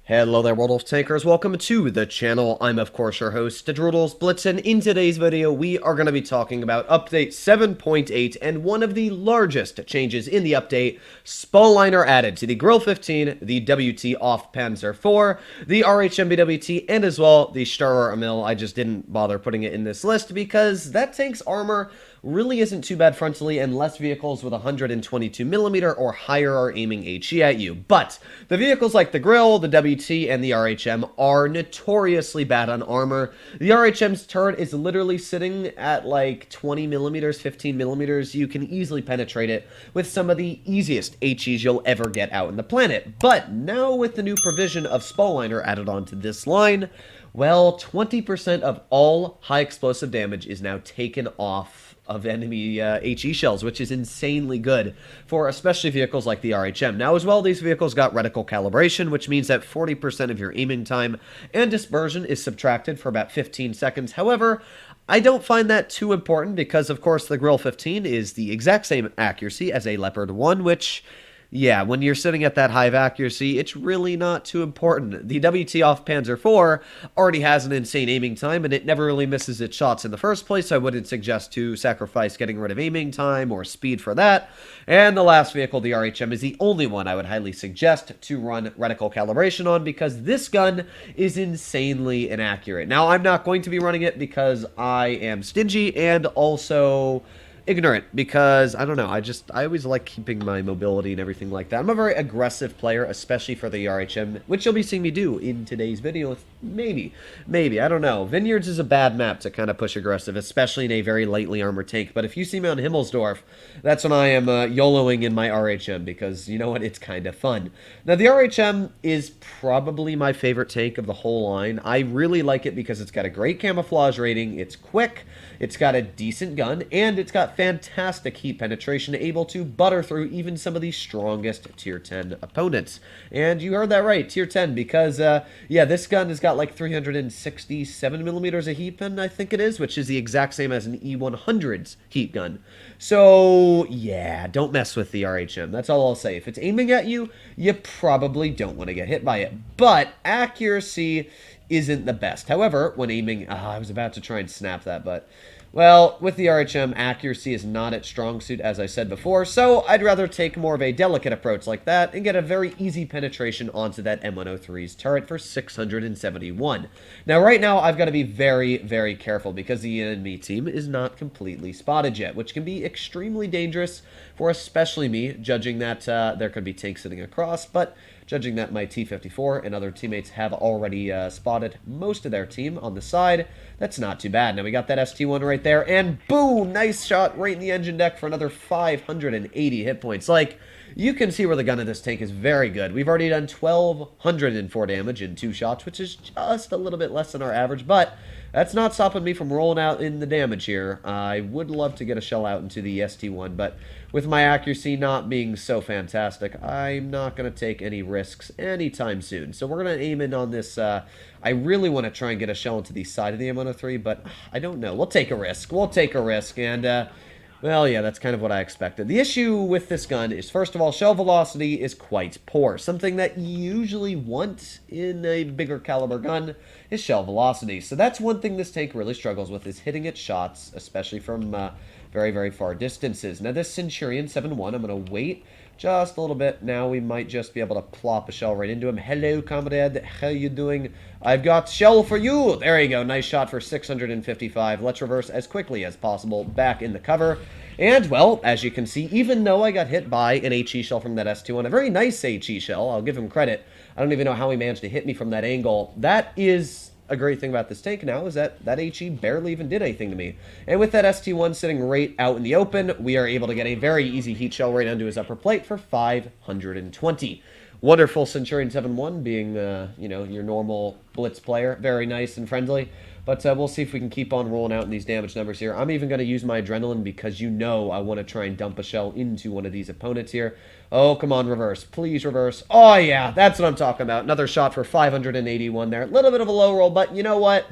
Hello there, World of Tankers. Welcome to the channel. I'm, of course, your host, World of Blitz, and in today's video, we are going to be talking about Update 7.8 and one of the largest changes in the update, SPALL LINER added to the Grille 15, the WT off Panzer IV, the RHMBWT, and as well the Starrer Mill. I just didn't bother putting it in this list because that tank's armor really isn't too bad frontally, and less vehicles with 122mm or higher are aiming HE at you. But the vehicles like the Grille, the WT, and the RHM are notoriously bad on armor. The RHM's turret is literally sitting at like 20mm, 15mm. You can easily penetrate it with some of the easiest HEs you'll ever get out in the planet. But now with the new provision of SPALL LINER added onto this line, well, 20% of all high explosive damage is now taken off of enemy HE shells, which is insanely good for especially vehicles like the RHM. Now, as well, these vehicles got reticle calibration, which means that 40% of your aiming time and dispersion is subtracted for about 15 seconds. However, I don't find that too important because, of course, the Grille 15 is the exact same accuracy as a Leopard 1, which, yeah, when you're sitting at that high of accuracy, it's really not too important. The WT off Panzer IV already has an insane aiming time, and it never really misses its shots in the first place. I wouldn't suggest to sacrifice getting rid of aiming time or speed for that. And the last vehicle, the RHM, is the only one I would highly suggest to run reticle calibration on because this gun is insanely inaccurate. Now, I'm not going to be running it because I am stingy and also ignorant because, I don't know, I always like keeping my mobility and everything like that. I'm a very aggressive player, especially for the RHM, which you'll be seeing me do in today's video. Maybe, I don't know. Vineyards is a bad map to kind of push aggressive, especially in a very lightly armored tank. But if you see me on Himmelsdorf, that's when I am YOLOing in my RHM because, you know what, it's kind of fun. Now, the RHM is probably my favorite tank of the whole line. I really like it because it's got a great camouflage rating, it's quick, it's got a decent gun, and it's got fantastic heat penetration, able to butter through even some of the strongest tier 10 opponents. And you heard that right, tier 10, because, yeah, this gun has got like 367mm of heat pen, I think it is, which is the exact same as an E100's heat gun. So, yeah, don't mess with the RHM. That's all I'll say. If it's aiming at you, you probably don't want to get hit by it. But accuracy isn't the best. However, when aiming, I was about to try and snap that, but, well, with the RHM, accuracy is not its strong suit, as I said before, so I'd rather take more of a delicate approach like that and get a very easy penetration onto that M103's turret for 671. Now, right now, I've got to be very, very careful because the enemy team is not completely spotted yet, which can be extremely dangerous for especially me, judging that there could be tanks sitting across, but judging that my T-54 and other teammates have already spotted most of their team on the side, that's not too bad. Now we got that ST-1 right there, and boom! Nice shot right in the engine deck for another 580 hit points. Like, you can see where the gun of this tank is very good. We've already done 1,204 damage in 2 shots, which is just a little bit less than our average, but that's not stopping me from rolling out in the damage here. I would love to get a shell out into the ST-1, but with my accuracy not being so fantastic, I'm not going to take any risks anytime soon. So we're going to aim in on this. I really want to try and get a shell into the side of the M103, but I don't know. We'll take a risk. And, well, yeah, that's kind of what I expected. The issue with this gun is, first of all, shell velocity is quite poor. Something that you usually want in a bigger caliber gun is shell velocity. So that's one thing this tank really struggles with, is hitting its shots, especially from very, very far distances. Now, this Centurion 7-1, I'm going to wait just a little bit. Now we might just be able to plop a shell right into him. Hello, comrade. How you doing? I've got shell for you. There you go. Nice shot for 655. Let's reverse as quickly as possible back in the cover. And, well, as you can see, even though I got hit by an HE shell from that S2-1, a very nice HE shell, I'll give him credit. I don't even know how he managed to hit me from that angle. That is a great thing about this tank now, is that HE barely even did anything to me. And with that ST-1 sitting right out in the open, we are able to get a very easy heat shell right onto his upper plate for 520. Wonderful Centurion 7-1 being, you know, your normal Blitz player. Very nice and friendly. But we'll see if we can keep on rolling out in these damage numbers here. I'm even going to use my adrenaline because you know I want to try and dump a shell into one of these opponents here. Oh, come on, reverse. Please reverse. Oh, yeah, that's what I'm talking about. Another shot for 581 there. A little bit of a low roll, but you know what?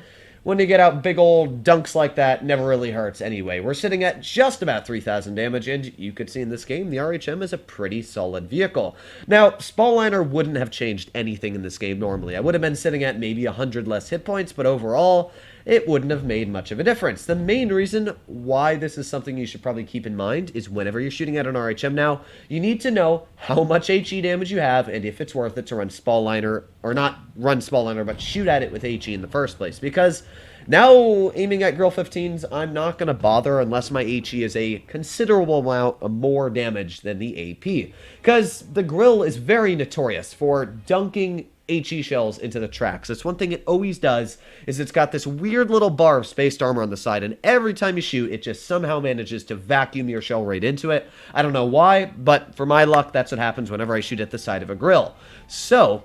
when you get out big old dunks like that, never really hurts anyway. We're sitting at just about 3,000 damage, and you could see in this game, the RHM is a pretty solid vehicle. Now, SPALL LINER wouldn't have changed anything in this game normally. I would have been sitting at maybe 100 less hit points, but overall, it wouldn't have made much of a difference. The main reason why this is something you should probably keep in mind is whenever you're shooting at an RHM now, you need to know how much HE damage you have and if it's worth it to run SPALL LINER, or not run SPALL LINER, but shoot at it with HE in the first place. Because now, aiming at grille 15s, I'm not going to bother unless my HE is a considerable amount of more damage than the AP. Because the grille is very notorious for dunking HE shells into the tracks. That's one thing it always does, is it's got this weird little bar of spaced armor on the side, and every time you shoot, it just somehow manages to vacuum your shell right into it. I don't know why, but for my luck, that's what happens whenever I shoot at the side of a grille. So,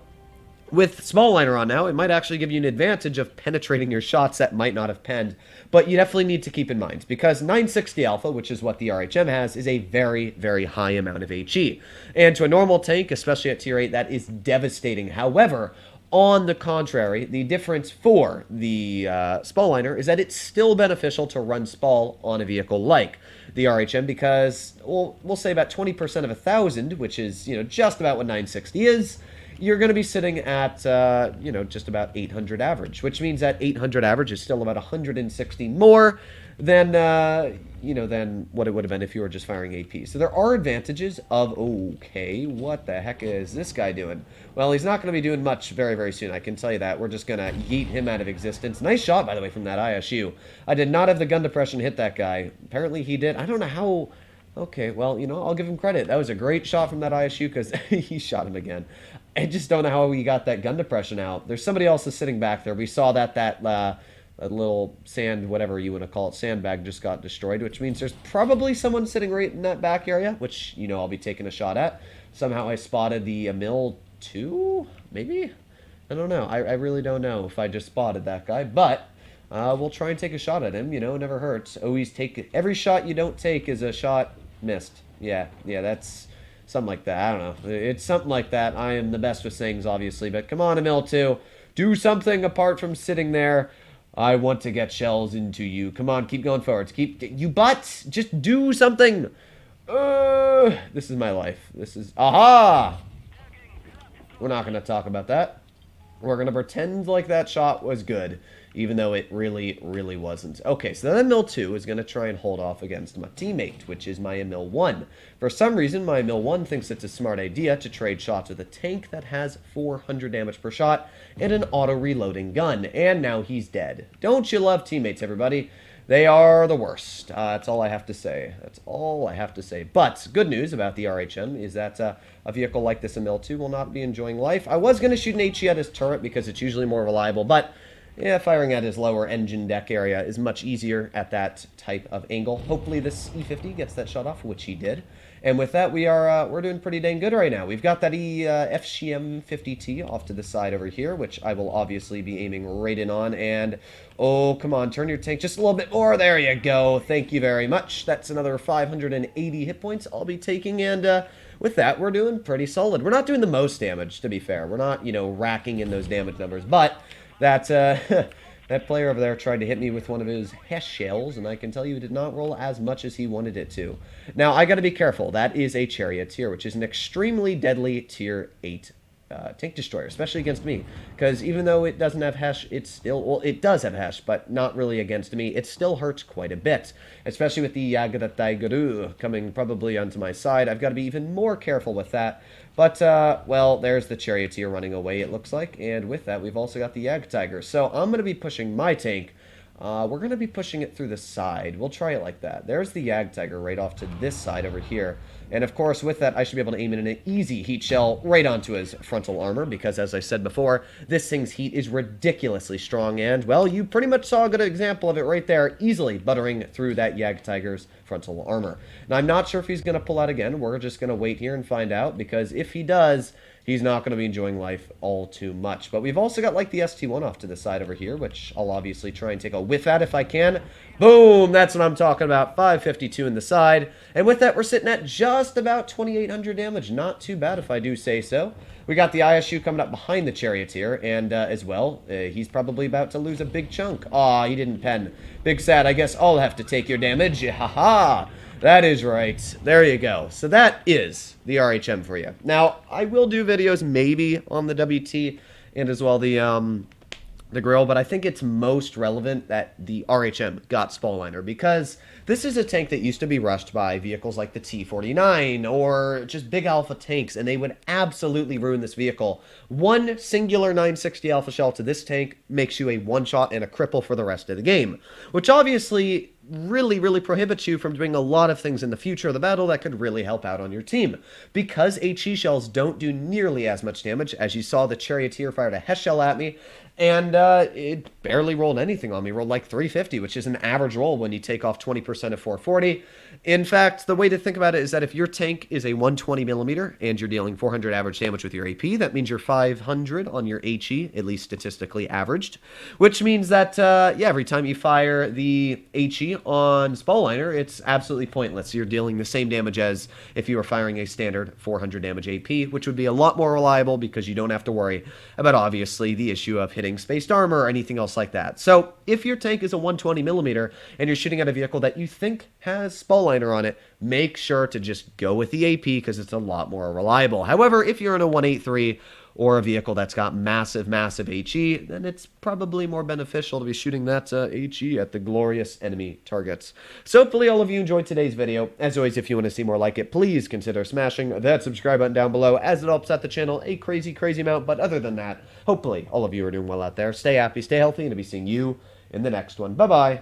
with SPALL LINER on now, it might actually give you an advantage of penetrating your shots that might not have penned. But you definitely need to keep in mind, because 960 alpha, which is what the RHM has, is a very, very high amount of HE. And to a normal tank, especially at tier 8, that is devastating. However, on the contrary, the difference for the SPALL LINER is that it's still beneficial to run SPALL on a vehicle like the RHM, because we'll say about 20% of 1,000, which is, just about what 960 is, you're going to be sitting at, just about 800 average, which means that 800 average is still about 160 more than, than what it would have been if you were just firing AP. So there are advantages of, okay, what the heck is this guy doing? Well, he's not going to be doing much very, very soon, I can tell you that. We're just going to yeet him out of existence. Nice shot, by the way, from that ISU. I did not have the gun depression hit that guy. Apparently he did. I don't know how. Okay, well, I'll give him credit. That was a great shot from that ISU because he shot him again. I just don't know how we got that gun depression out. There's somebody else that's sitting back there. We saw that little sand, whatever you want to call it, sandbag just got destroyed, which means there's probably someone sitting right in that back area, which, I'll be taking a shot at. Somehow I spotted the Mill 2, maybe? I don't know. I really don't know if I just spotted that guy, but we'll try and take a shot at him. It never hurts. Always take every shot you don't take is a shot missed. Yeah, that's something like that. I don't know. It's something like that. I am the best with sayings, obviously, but come on, Emil 2. Do something apart from sitting there. I want to get shells into you. Come on, keep going forwards. You butts. Just do something. This is my life. This is... Aha! We're not going to talk about that. We're going to pretend like that shot was good, even though it really, really wasn't. Okay, so then Emil 2 is going to try and hold off against my teammate, which is my Emil 1. For some reason, my Emil 1 thinks it's a smart idea to trade shots with a tank that has 400 damage per shot and an auto-reloading gun, and now he's dead. Don't you love teammates, everybody? They are the worst. That's all I have to say. That's all I have to say. But good news about the RHM is that a vehicle like this Emil 2 will not be enjoying life. I was going to shoot an HE at his turret because it's usually more reliable, but yeah, firing at his lower engine deck area is much easier at that type of angle. Hopefully this E50 gets that shot off, which he did. And with that, we're doing pretty dang good right now. We've got that FCM 50T off to the side over here, which I will obviously be aiming right in on. And, oh, come on, turn your tank just a little bit more. There you go. Thank you very much. That's another 580 hit points I'll be taking. And with that, we're doing pretty solid. We're not doing the most damage, to be fair. We're not, racking in those damage numbers. But that that player over there tried to hit me with one of his HESH shells, and I can tell you it did not roll as much as he wanted it to. Now, I got to be careful. That is a charioteer, which is an extremely deadly tier 8 tank destroyer, especially against me. Because even though it doesn't have HESH, it's still... Well, it does have HESH, but not really against me. It still hurts quite a bit, especially with the Yagdatai coming probably onto my side. I've got to be even more careful with that. But, well, there's the charioteer running away, it looks like. And with that, we've also got the Yag Tiger. So I'm going to be pushing my tank. We're going to be pushing it through the side. We'll try it like that. There's the Yag Tiger right off to this side over here. And, of course, with that, I should be able to aim in an easy heat shell right onto his frontal armor. Because, as I said before, this thing's heat is ridiculously strong. And, well, you pretty much saw a good example of it right there, easily buttering through that Yag Tiger's frontal armor. Now, I'm not sure if he's going to pull out again. We're just going to wait here and find out. Because if he does, he's not going to be enjoying life all too much. But we've also got, like, the ST1 off to the side over here, which I'll obviously try and take a whiff at if I can. Boom! That's what I'm talking about. 552 in the side. And with that, we're sitting at just just about 2,800 damage. Not too bad if I do say so. We got the ISU coming up behind the Charioteer, and as well, he's probably about to lose a big chunk. Aw, he didn't pen. Big sad, I guess I'll have to take your damage. Haha, that is right. There you go. So that is the RHM for you. Now, I will do videos maybe on the WT and as well the grille, but I think it's most relevant that the RHM got SPALL LINER because this is a tank that used to be rushed by vehicles like the T-49 or just big alpha tanks, and they would absolutely ruin this vehicle. One singular 960 alpha shell to this tank makes you a one-shot and a cripple for the rest of the game, which obviously really prohibits you from doing a lot of things in the future of the battle that could really help out on your team. Because HE shells don't do nearly as much damage, as you saw the Charioteer fired a Hess shell at me, and it barely rolled anything on me. Rolled like 350, which is an average roll when you take off 20% of 440. In fact, the way to think about it is that if your tank is a 120mm and you're dealing 400 average damage with your AP, that means you're 500 on your HE, at least statistically averaged, which means that, yeah, every time you fire the HE on SPALL LINER, it's absolutely pointless. You're dealing the same damage as if you were firing a standard 400 damage AP, which would be a lot more reliable because you don't have to worry about, obviously, the issue of hitting spaced armor or anything else like that. So if your tank is a 120mm and you're shooting at a vehicle that you think has SPALL LINER on it, make sure to just go with the AP because it's a lot more reliable. However, if you're in a 183 or a vehicle that's got massive HE, then it's probably more beneficial to be shooting that HE at the glorious enemy targets. So hopefully all of you enjoyed today's video. As always, if you want to see more like it, please consider smashing that subscribe button down below, as it helps out the channel a crazy amount. But other than that, hopefully all of you are doing well out there. Stay happy, stay healthy, and I'll be seeing you in the next one. Bye-bye.